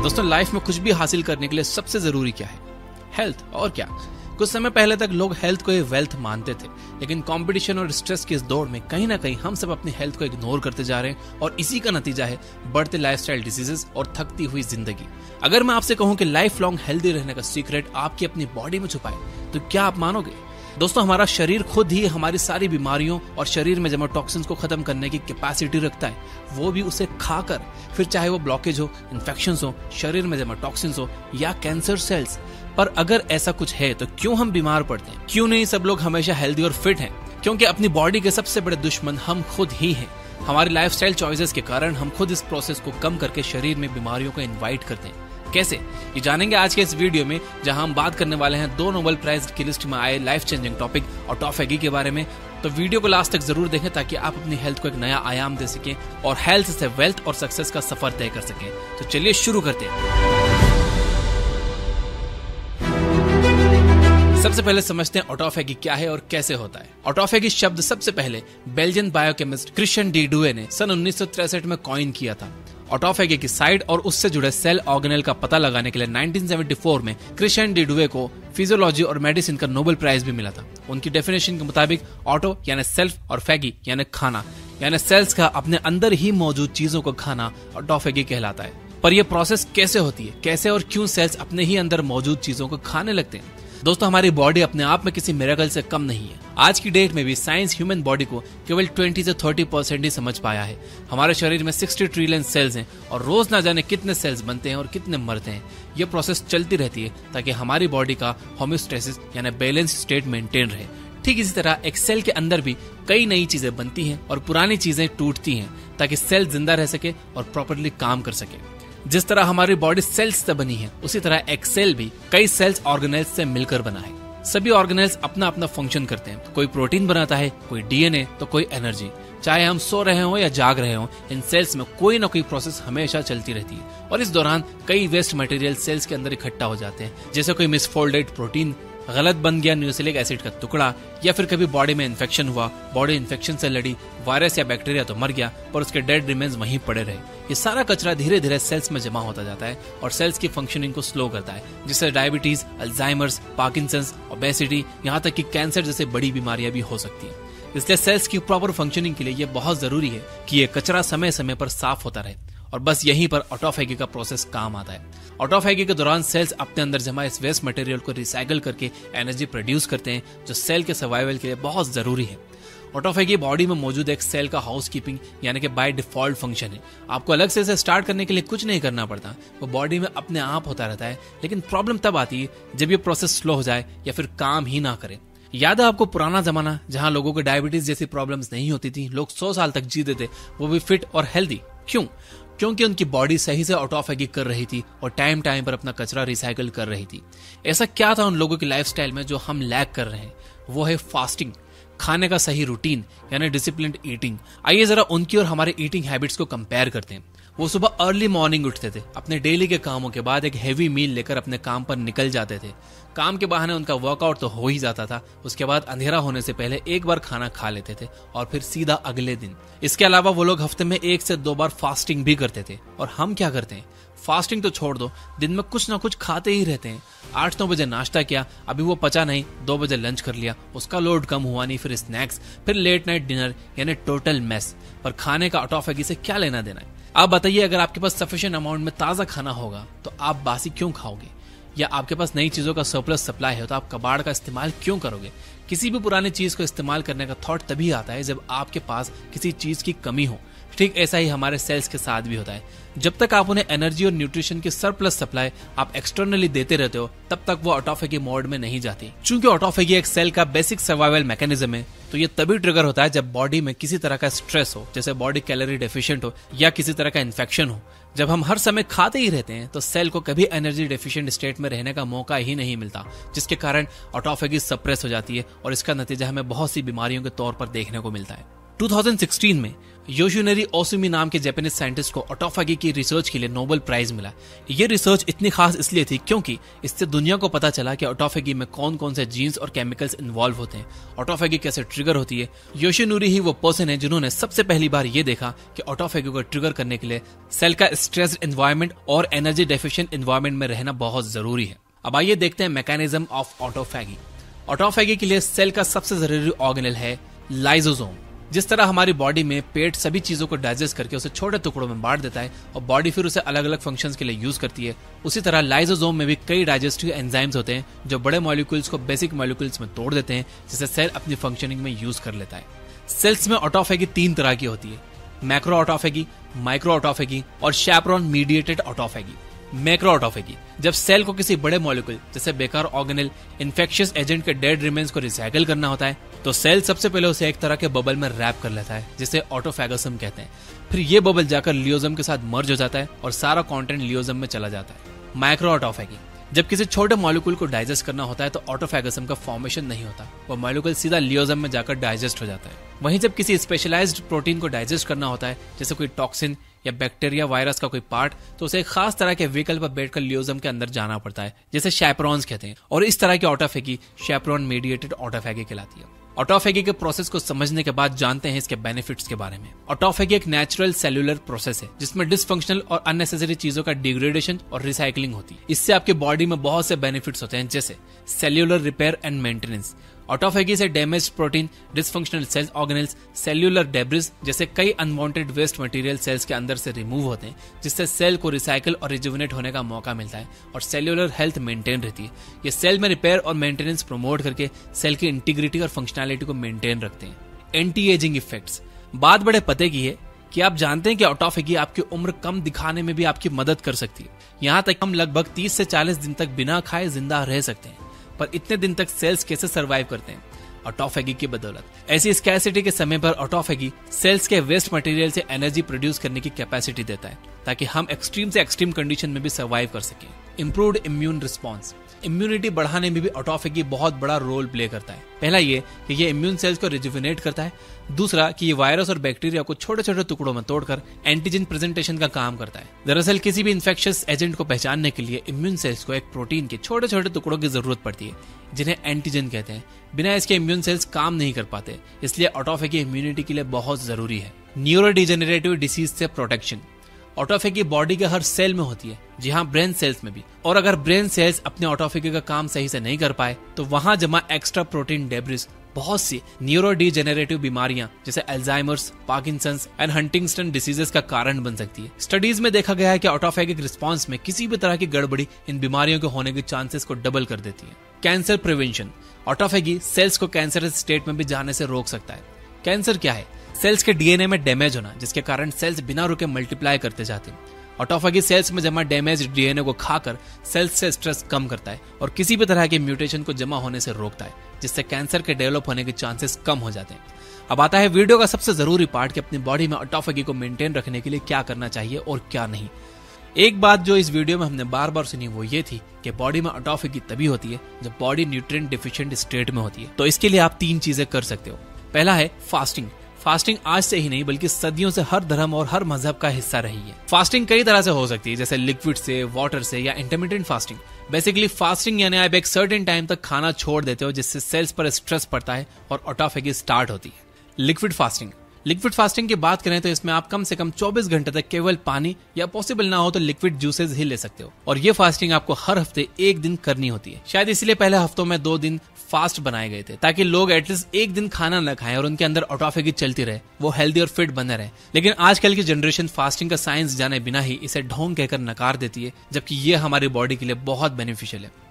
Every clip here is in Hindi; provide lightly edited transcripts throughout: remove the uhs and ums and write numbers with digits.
दोस्तों लाइफ में कुछ भी हासिल करने के लिए सबसे जरूरी क्या है? हेल्थ। और क्या, कुछ समय पहले तक लोग हेल्थ को वेल्थ मानते थे, लेकिन कंपटीशन और स्ट्रेस की इस दौड़ में कहीं ना कहीं हम सब अपनी हेल्थ को इग्नोर करते जा रहे हैं और इसी का नतीजा है बढ़ते लाइफस्टाइल डिजीजेस और थकती हुई जिंदगी। अगर मैं आपसे कहूं कि लाइफ लॉन्ग हेल्दी रहने का सीक्रेट आपकी अपनी बॉडी में छुपा है, तो क्या आप मानोगे? दोस्तों हमारा शरीर खुद ही हमारी सारी बीमारियों और शरीर में जमा टॉक्सिन्स को खत्म करने की कैपेसिटी रखता है, वो भी उसे खाकर। फिर चाहे वो ब्लॉकेज हो, इन्फेक्शंस हो, शरीर में जमा टॉक्सिन्स हो या कैंसर सेल्स। पर अगर ऐसा कुछ है तो क्यों हम बीमार पड़ते हैं? क्यों नहीं सब लोग हमेशा हेल्दी और फिट हैं? क्योंकि अपनी बॉडी के सबसे बड़े दुश्मन हम खुद ही हैं। हमारी लाइफस्टाइल चॉइसेस के कारण हम खुद इस प्रोसेस को कम करके शरीर में बीमारियों को इन्वाइट करते हैं। कैसे, ये जानेंगे आज के इस वीडियो में, जहां हम बात करने वाले हैं 2 नोबेल प्राइज की लिस्ट में आए लाइफ चेंजिंग टॉपिक ऑटोफेगी के बारे में। तो वीडियो को लास्ट तक जरूर देखें ताकि आप अपनी हेल्थ को एक नया आयाम दे सकें और हेल्थ से वेल्थ और सक्सेस का सफर तय कर सकें। तो चलिए शुरू करते हैं। सबसे पहले समझते हैं ऑटोफेगी क्या है और कैसे होता है। ऑटोफेगी शब्द सबसे पहले बेल्जियन बायोकेमिस्ट क्रिश्चियन डी डुवे ने सन 1963 में कॉइन किया था। ऑटोफेगी की साइड और उससे जुड़े सेल ऑर्गेनेल का पता लगाने के लिए 1974 में क्रिश्चियन डी डुवे को फिजियोलॉजी और मेडिसिन का नोबेल प्राइज भी मिला था। उनकी डेफिनेशन के मुताबिक ऑटो यानी सेल्फ और फेगी यानी खाना, यानी सेल्स का अपने अंदर ही मौजूद चीजों को खाना ऑटोफेगी कहलाता है। पर यह प्रोसेस कैसे होती है, कैसे और क्यों सेल्स अपने ही अंदर मौजूद चीजों को खाने लगते हैं? दोस्तों हमारी बॉडी अपने आप में किसी मिरेकल से कम नहीं है। आज की डेट में भी साइंस ह्यूमन बॉडी को केवल 20 से 30% ही समझ पाया है। हमारे शरीर में 60 ट्रिलियन सेल्स हैं और रोज ना जाने कितने सेल्स बनते हैं और कितने मरते हैं। यह प्रोसेस चलती रहती है ताकि हमारी बॉडी का होम्योस्टेसिस यानी बैलेंस स्टेट मेंटेन रहे। ठीक इसी तरह एक सेल के अंदर भी कई नई चीजें बनती हैं और पुरानी चीजें टूटती हैं ताकि सेल जिंदा रह सके और प्रॉपरली काम कर सके। जिस तरह हमारी बॉडी सेल्स से बनी है, उसी तरह एक सेल भी कई सेल्स ऑर्गेनेल्स से मिलकर बना है। सभी ऑर्गेनेल्स अपना अपना फंक्शन करते हैं। कोई प्रोटीन बनाता है, कोई डीएनए, तो कोई एनर्जी। चाहे हम सो रहे हो या जाग रहे हो, इन सेल्स में कोई ना कोई प्रोसेस हमेशा चलती रहती है और इस दौरान कई वेस्ट मटेरियल सेल्स के अंदर इकट्ठा हो जाते हैं, जैसे कोई मिसफोल्डेड प्रोटीन, गलत बन गया न्यूक्लिक एसिड का टुकड़ा, या फिर कभी बॉडी में इन्फेक्शन हुआ, बॉडी इन्फेक्शन से लड़ी, वायरस या बैक्टीरिया तो मर गया पर उसके डेड रिमेन्स वहीं पड़े रहे। ये सारा कचरा धीरे धीरे सेल्स में जमा होता जाता है और सेल्स की फंक्शनिंग को स्लो करता है, जिससे डायबिटीज, अल्जाइमर्स, पार्किंसंस, ओबेसिटी, यहाँ तक कि कैंसर जैसे बड़ी बीमारियां भी हो सकती हैं। इसलिए सेल्स की प्रॉपर फंक्शनिंग के लिए ये बहुत जरूरी है कि ये कचरा समय समय पर साफ होता रहे और बस यहीं पर ऑटोफेगी का प्रोसेस काम आता है। ऑटोफेगी के दौरान सेल्स अपने अंदर जमा इस वेस्ट मटेरियल को रिसाइकल करके एनर्जी प्रोड्यूस करते हैं, जो सेल के सर्वाइवल के लिए बहुत जरूरी है। ऑटोफेगी बॉडी में मौजूद एक सेल का हाउसकीपिंग यानी कि बाय डिफॉल्ट फंक्शन है। आपको अलग से इसे स्टार्ट करने के लिए कुछ नहीं करना पड़ता, वो बॉडी में अपने आप होता रहता है। लेकिन प्रॉब्लम तब आती है जब ये प्रोसेस स्लो हो जाए या फिर काम ही ना करे। याद है आपको पुराना जमाना, जहां लोगों को डायबिटीज जैसी प्रॉब्लम्स नहीं होती थी, लोग 100 साल तक जीते थे, वो भी फिट और हेल्दी। क्यों? क्योंकि उनकी बॉडी सही से ऑटोफेगी कर रही थी और टाइम टाइम पर अपना कचरा रिसाइकल कर रही थी। ऐसा क्या था उन लोगों की लाइफस्टाइल में जो हम लैक कर रहे हैं? वो है फास्टिंग, खाने का सही रूटीन यानी डिसिप्लिन्ड ईटिंग। आइए जरा उनकी और हमारे ईटिंग हैबिट्स को कंपेयर करते हैं। वो सुबह अर्ली मॉर्निंग उठते थे, अपने डेली के कामों के बाद एक हेवी मील लेकर अपने काम पर निकल जाते थे। काम के बहाने उनका वर्कआउट तो हो ही जाता था, उसके बाद अंधेरा होने से पहले एक बार खाना खा लेते थे और फिर सीधा अगले दिन। इसके अलावा वो लोग हफ्ते में 1 से 2 बार फास्टिंग भी करते थे। और हम क्या करते हैं? फास्टिंग तो छोड़ दो, दिन में कुछ ना कुछ खाते ही रहते हैं। 8-9 बजे नाश्ता किया, अभी वो पचा नहीं, 2 बजे लंच कर लिया, उसका लोड कम हुआ नहीं, फिर स्नैक्स, फिर लेट नाइट डिनर, यानी टोटल मेस। पर खाने का ऑटोफेगी से क्या लेना देना है? आप बताइए, अगर आपके पास सफिशिएंट अमाउंट में ताजा खाना होगा तो आप बासी क्यों खाओगे? या आपके पास नई चीजों का सरप्लस सप्लाई है तो आप कबाड़ का इस्तेमाल क्यों करोगे? किसी भी पुरानी चीज को इस्तेमाल करने का थॉट तभी आता है जब आपके पास किसी चीज की कमी हो। ठीक ऐसा ही हमारे सेल्स के साथ भी होता है। जब तक आप उन्हें एनर्जी और न्यूट्रिशन की सरप्लस सप्लाई आप एक्सटर्नली देते रहते हो, तब तक वो ऑटोफेगी मोड में नहीं जाती। चूंकि ऑटोफेगी एक सेल का बेसिक सर्वाइवल मैकेनिज्म है, तो ये तभी ट्रिगर होता है जब बॉडी में किसी तरह का स्ट्रेस हो, जैसे बॉडी कैलोरी डेफिशिएंट हो या किसी तरह का इन्फेक्शन हो। जब हम हर समय खाते ही रहते हैं तो सेल को कभी एनर्जी डेफिशिएंट स्टेट में रहने का मौका ही नहीं मिलता, जिसके कारण ऑटोफेगी सप्रेस हो जाती है और इसका नतीजा हमें बहुत सी बीमारियों के तौर पर देखने को मिलता है। 2016 में योशिनोरी ओसुमी नाम के जापानीज साइंटिस्ट को ऑटोफैगी की रिसर्च के लिए नोबेल प्राइज मिला। ये रिसर्च इतनी खास इसलिए थी क्योंकि इससे दुनिया को पता चला कि ऑटोफैगी में कौन कौन से जीन्स और केमिकल्स इन्वॉल्व होते हैं, ऑटोफैगी कैसे ट्रिगर होती है। योशिनोरी ही वो पर्सन है जिन्होंने सबसे पहली बार ये देखा कि ऑटोफैगी को ट्रिगर करने के लिए सेल का स्ट्रेस्ड एनवायरनमेंट और एनर्जी डेफिशिएंट एनवायरनमेंट में रहना बहुत जरूरी है। अब आइए देखते हैं मैकेनिज्म ऑफ ऑटोफैगी। ऑटोफैगी के लिए सेल का सबसे जरूरी ऑर्गेनेल है लाइसोसोम। जिस तरह हमारी बॉडी में पेट सभी चीजों को डाइजेस्ट करके उसे छोटे टुकड़ों में बांट देता है और बॉडी फिर उसे अलग अलग फंक्शंस के लिए यूज करती है, उसी तरह लाइसोसोम में भी कई डाइजेस्टिव एंजाइम्स होते हैं जो बड़े मॉलिक्यूल्स को बेसिक मॉलिक्यूल्स में तोड़ देते हैं, जिसे सेल अपनी फंक्शनिंग में यूज कर लेता है। सेल्स में ऑटोफैगी 3 तरह की होती है, मैक्रो ऑटोफैगी, माइक्रो ऑटोफैगी और शैपरॉन मीडिएटेड ऑटोफैगी। मैक्रो ऑटोफैगी जब सेल को किसी बड़े मॉलिक्यूल जैसे बेकार ऑर्गेनेल, इन्फेक्शियस एजेंट के डेड रिमेन्स को रिसाइकिल करना होता है, तो सेल सबसे पहले उसे एक तरह के बबल में रैप कर लेता है जिसे ऑटोफैगसम कहते हैं। फिर ये बबल जाकर लियोजम के साथ मर्ज हो जाता है और सारा कंटेंट लियोजम में चला जाता है। माइक्रो ऑटोफैगी जब किसी छोटे मॉलिक्यूल को डाइजेस्ट करना होता है तो ऑटोफैगसम का फॉर्मेशन नहीं होता, वो मॉलिक्यूल सीधा लियोजम में जाकर डाइजेस्ट हो जाता है। वहीं जब किसी स्पेशलाइज्ड प्रोटीन को डाइजेस्ट करना होता है जैसे कोई टॉक्सिन या बैक्टीरिया वायरस का कोई पार्ट, तो उसे एक खास तरह के व्हीकल पर बैठकर लियोजम के अंदर जाना पड़ता है जिसे शैपरॉन्स कहते हैं, और इस तरह की ऑटोफैगी शैपरॉन मीडिएटेड ऑटोफैगी कहलाती है। ऑटोफैगी के प्रोसेस को समझने के बाद जानते हैं इसके बेनिफिट्स के बारे में। ऑटोफैगी एक नेचुरल सेल्यूलर प्रोसेस है जिसमें डिसफंक्शनल और अननेसेसरी चीजों का डिग्रेडेशन और रिसाइकलिंग होती है। इससे आपकी बॉडी में बहुत से बेनिफिट्स होते हैं जैसे cellular repair and maintenance. Autophagy से damaged protein, dysfunctional cells organelles, cellular debris जैसे कई अनवांटेड वेस्ट मटेरियल सेल्स के अंदर से रिमूव होते हैं, जिससे सेल को रिसाइकिल और रिजुविनेट होने का मौका मिलता है और सेल्यूलर हेल्थ मेंटेन रहती है। ये सेल में रिपेयर और मेंटेनेंस प्रमोट करके सेल की इंटीग्रिटी और फंक्शनैलिटी को मेंटेन रखते हैं। एंटी एजिंग इफेक्ट्स बात बड़े पते की है कि आप जानते हैं कि ऑटोफैगी आपकी उम्र कम दिखाने में भी आपकी मदद कर सकती है। यहाँ तक हम लगभग 30 से 40 दिन तक बिना खाए जिंदा रह सकते हैं, पर इतने दिन तक सेल्स कैसे सरवाइव करते हैं? ऑटोफैगी की बदौलत। ऐसी स्कैसिटी के समय पर ऑटोफैगी सेल्स के वेस्ट मटेरियल से एनर्जी प्रोड्यूस करने की कैपेसिटी देता है ताकि हम एक्सट्रीम से एक्सट्रीम कंडीशन में भी सर्वाइव कर सकें। इंप्रूव्ड इम्यून रिस्पॉन्स इम्यूनिटी बढ़ाने में भी ऑटोफैगी बहुत बड़ा रोल प्ले करता है। पहला ये कि ये इम्यून सेल्स को रिजुविनेट करता है, दूसरा कि ये वायरस और बैक्टीरिया को छोटे छोटे टुकड़ों में तोड़कर एंटीजन प्रेजेंटेशन का काम करता है। दरअसल किसी भी इन्फेक्शियस एजेंट को पहचानने के लिए इम्यून सेल्स को एक प्रोटीन के छोटे छोटे टुकड़ों की जरूरत पड़ती है जिन्हें एंटीजन कहते हैं। बिना इसके इम्यून सेल्स काम नहीं कर पाते, इसलिए ऑटोफैगी इम्यूनिटी के लिए बहुत जरूरी है। न्यूरोडिजेनरेटिव डिसीज से प्रोटेक्शन ऑटोफैगी बॉडी के हर सेल में होती है, जी हाँ, ब्रेन सेल्स में भी। और अगर ब्रेन सेल्स अपने ऑटोफैगी का काम सही से नहीं कर पाए तो वहां जमा एक्स्ट्रा प्रोटीन डेब्रिस बहुत सी न्यूरोडिजेनरेटिव बीमारियां जैसे Alzheimer's, Parkinson's and Huntington diseases का कारण बन सकती है। स्टडीज में देखा गया है कि ऑटोफैगिक रिस्पांस में किसी भी तरह की गड़बड़ी इन बीमारियों के होने के चांसेस को डबल कर देती है। कैंसर प्रिवेंशन ऑटोफैगी सेल्स को कैंसरस स्टेट में भी जाने से रोक सकता है। कैंसर क्या है? सेल्स के डीएनए में डैमेज होना जिसके कारण सेल्स बिना रुके मल्टीप्लाई करते जाते हैं। ऑटोफैगी सेल्स में जमा डैमेज डीएनए को खाकर सेल्स से स्ट्रेस कम करता है और किसी भी तरह के म्यूटेशन को जमा होने से रोकता है, जिससे कैंसर के डेवलप होने के चांसेस कम हो जाते हैं। अब आता है वीडियो का सबसे जरूरी पार्ट कि अपनी बॉडी में ऑटोफैगी को मेंटेन रखने के लिए क्या करना चाहिए और क्या नहीं। एक बात जो इस वीडियो में हमने बार बार सुनी वो ये थी कि बॉडी में ऑटोफैगी तभी होती है जब बॉडी न्यूट्रिएंट डिफिशिएंट स्टेट में होती है। तो इसके लिए आप 3 चीजें कर सकते हो। पहला है फास्टिंग। फास्टिंग आज से ही नहीं बल्कि सदियों से हर धर्म और हर मजहब का हिस्सा रही है। फास्टिंग कई तरह से हो सकती है, जैसे लिक्विड से, वाटर से या इंटरमिटेंट फास्टिंग। बेसिकली फास्टिंग यानी आप एक सर्टेन टाइम तक खाना छोड़ देते हो जिससे सेल्स पर स्ट्रेस पड़ता है और ऑटोफैगी स्टार्ट होती है। लिक्विड फास्टिंग की बात करें तो इसमें आप कम से कम 24 घंटे तक केवल पानी या पॉसिबल ना हो तो लिक्विड जूसेस ही ले सकते हो, और ये फास्टिंग आपको हर हफ्ते 1 दिन करनी होती है। शायद इसलिए पहले हफ्तों में 2 दिन फास्ट बनाए गए थे ताकि लोग एटलीस्ट 1 दिन खाना न खाएं और उनके अंदर ऑटोफैगी चलती रहे, वो हेल्दी और फिट बने रहे। लेकिन आजकल की जनरेशन फास्टिंग का साइंस जाने बिना ही इसे ढोंग कहकर नकार देती है, जबकि ये हमारी बॉडी के लिए बहुत बेनिफिशियल है।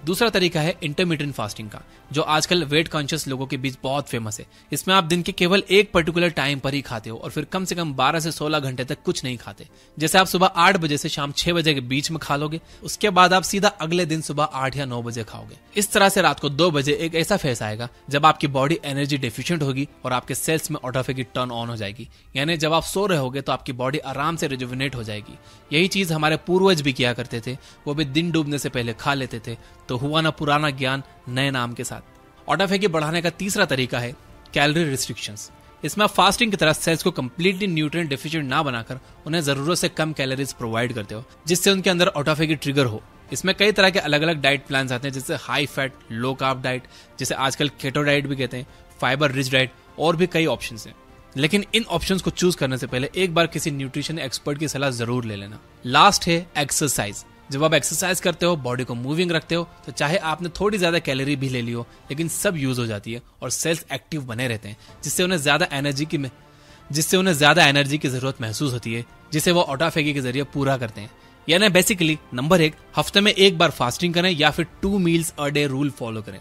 दूसरा तरीका है इंटरमिटेंट फास्टिंग का, जो आजकल वेट कॉन्शियस लोगों के बीच बहुत फेमस है। इसमें आप दिन के केवल एक पर्टिकुलर टाइम पर ही खाते हो और फिर कम से कम 12 से 16 घंटे तक कुछ नहीं खाते। जैसे आप सुबह 8 बजे से शाम 6 बजे के बीच में खा लोगे, उसके बाद आप सीधा अगले दिन सुबह 8 या 9 बजे खाओगे। इस तरह से रात को 2 बजे एक ऐसा फेस आएगा जब आपकी बॉडी एनर्जी डेफिशिएंट होगी और आपके सेल्स में ऑटोफैगी टर्न ऑन हो जाएगी। यानी जब आप सो रहे होगे तो आपकी बॉडी आराम से रिजुविनेट हो जाएगी। यही चीज हमारे पूर्वज भी किया करते थे, वो भी दिन डूबने से पहले खा लेते थे। तो हुआ ना पुराना ज्ञान नए नाम के साथ। ऑटोफैगी बढ़ाने का तीसरा तरीका है कैलोरी रिस्ट्रिक्शंस। इसमें आप फास्टिंग की तरह सेल्स को कंप्लीटली न्यूट्रिएंट डेफिशिएंट ना बनाकर उन्हें जरूरत से कम कैलोरीज प्रोवाइड करते हो, जिससे उनके अंदर ऑटोफेगी ट्रिगर हो। इसमें कई तरह के अलग अलग डाइट प्लान्स आते हैं, जैसे high fat low carb diet, जिसे आजकल केटो डाइट भी कहते हैं, फाइबर रिच डाइट और भी कई ऑप्शंस हैं। लेकिन इन ऑप्शंस को चूज करने से पहले एक बार किसी न्यूट्रिशन एक्सपर्ट की सलाह जरूर ले लेना। लास्ट है एक्सरसाइज। जब आप एक्सरसाइज करते हो, बॉडी को मूविंग रखते हो, तो चाहे आपने थोड़ी ज्यादा कैलोरी भी ले ली हो, लेकिन सब यूज हो जाती है और सेल्स एक्टिव बने रहते हैं, जिससे उन्हें ज्यादा एनर्जी की जरूरत महसूस होती है, जिसे वो ऑटोफेगी के जरिए पूरा करते हैं। यानी बेसिकली नंबर 1, हफ्ते में एक बार फास्टिंग करें या फिर 2 meals a day rule follow करें।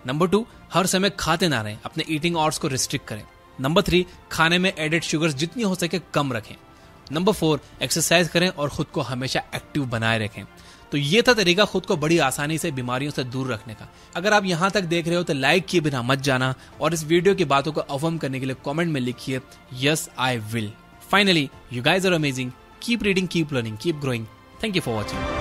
नंबर 2, हर समय खाते ना रहें, अपने ईटिंग आवर्स को रिस्ट्रिक्ट करें। नंबर 3, खाने में एडेड शुगर्स जितनी हो सके कम रखें। नंबर 4, एक्सरसाइज करें और खुद को हमेशा एक्टिव बनाए रखें। तो ये था तरीका खुद को बड़ी आसानी से बीमारियों से दूर रखने का। अगर आप यहां तक देख रहे हो तो लाइक किए बिना मत जाना और इस वीडियो की बातों को अफर्म करने के लिए कमेंट में लिखिए yes I will. Finally, you guys are amazing. Keep reading, keep learning, keep growing. Thank you for watching.